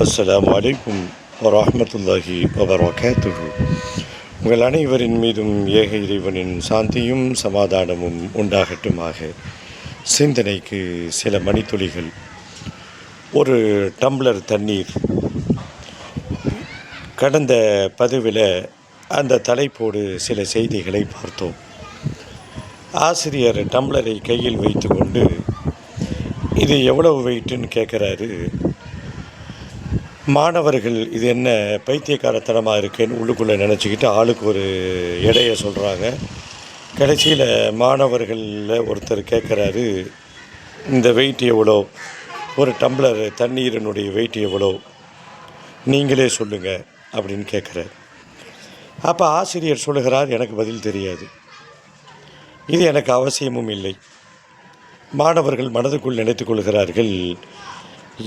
அஸ்ஸலாமு அலைக்கும் வரஹ்மத்துல்லாஹி வபரகாத்துஹு. உங்கள் அனைவரின் மீதும் ஏக இறைவனின் சாந்தியும் சமாதானமும் உண்டாகட்டுமாக. சிந்தனைக்கு சில மணித்துளிகள். ஒரு டம்ளர் தண்ணீர். கடந்த பதிவில் அந்த தலைப்போடு சில செய்திகளை பார்த்தோம். ஆசிரியர் டம்ளரை கையில் வைத்து கொண்டு இது எவ்வளவு வெயிட்டுன்னு கேட்குறாரு. மாணவர்கள் இது என்ன பைத்தியக்காரத்தனமாக இருக்குன்னு உள்ளுக்குள்ளே நினச்சிக்கிட்டு ஆளுக்கு ஒரு எடையை சொல்கிறாங்க. கடைசியில் மாணவர்களில் ஒருத்தர் கேட்குறாரு, இந்த வெயிட் எவ்வளோ, ஒரு டம்ளர் தண்ணீரினுடைய வெயிட் எவ்வளோ, நீங்களே சொல்லுங்கள் அப்படின்னு கேட்குறாரு. அப்போ ஆசிரியர் சொல்லுகிறார், எனக்கு பதில் தெரியாது, இது எனக்கு அவசியமும் இல்லை. மாணவர்கள் மனதுக்குள் நினைத்து கொள்கிறார்கள்,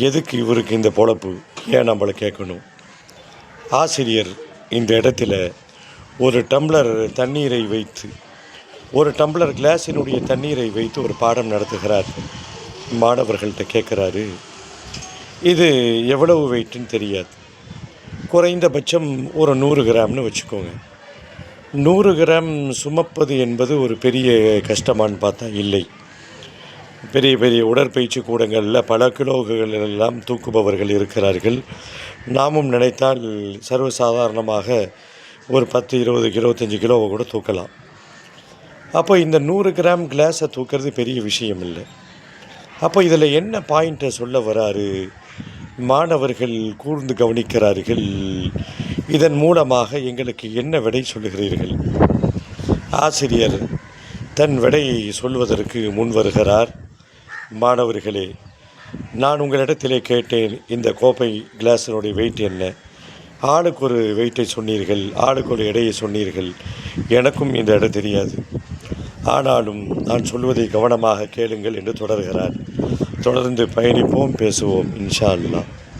எதுக்கு இவருக்கு இந்த பொழப்பு, ஏன் நம்மளை கேட்கணும். ஆசிரியர் இந்த இடத்துல ஒரு டம்ளர் தண்ணீரை வைத்து, ஒரு டம்ளர் கிளாஸினுடைய தண்ணீரை வைத்து ஒரு பாடம் நடத்துகிறார். மாணவர்கள்ட்ட கேட்குறாரு, இது எவ்வளவு வெயிட்டுன்னு தெரியாது, குறைந்தபட்சம் ஒரு 100 கிராம்னு வச்சுக்கோங்க. 100 கிராம் சுமப்பது என்பது ஒரு பெரிய கஷ்டமானு பார்த்தா இல்லை. பெரிய பெரிய உடற்பயிற்சி கூடங்களில் பல கிலோகள் எல்லாம் தூக்குபவர்கள் இருக்கிறார்கள். நாமும் நினைத்தால் சர்வசாதாரணமாக ஒரு 10, 20, 25 கிலோவை கூட தூக்கலாம். அப்போ இந்த 100 கிராம் கிளாஸை தூக்கிறது பெரிய விஷயம் இல்லை. அப்போ இதில் என்ன பாயிண்ட்டை சொல்ல வராரு, மாணவர்கள் கூர்ந்து கவனிக்கிறார்கள், இதன் மூலமாக எங்களுக்கு என்ன விடை சொல்லுகிறீர்கள். ஆசிரியர் தன் விடையை சொல்வதற்கு முன் வருகிறார். மாணவர்களே, நான் உங்களிடத்திலே கேட்டேன், இந்த கோப்பை கிளாஸினுடைய வெயிட் என்ன, ஆளுக்கு ஒரு வெயிட்டை சொன்னீர்கள், ஆளுக்கு ஒரு எடையை சொன்னீர்கள். எனக்கும் இந்த இடம் தெரியாது, ஆனாலும் நான் சொல்வதை கவனமாக கேளுங்கள் என்று தொடர்கிறார். தொடர்ந்து பயணிப்போம், பேசுவோம் இன்ஷா அல்லாஹ்.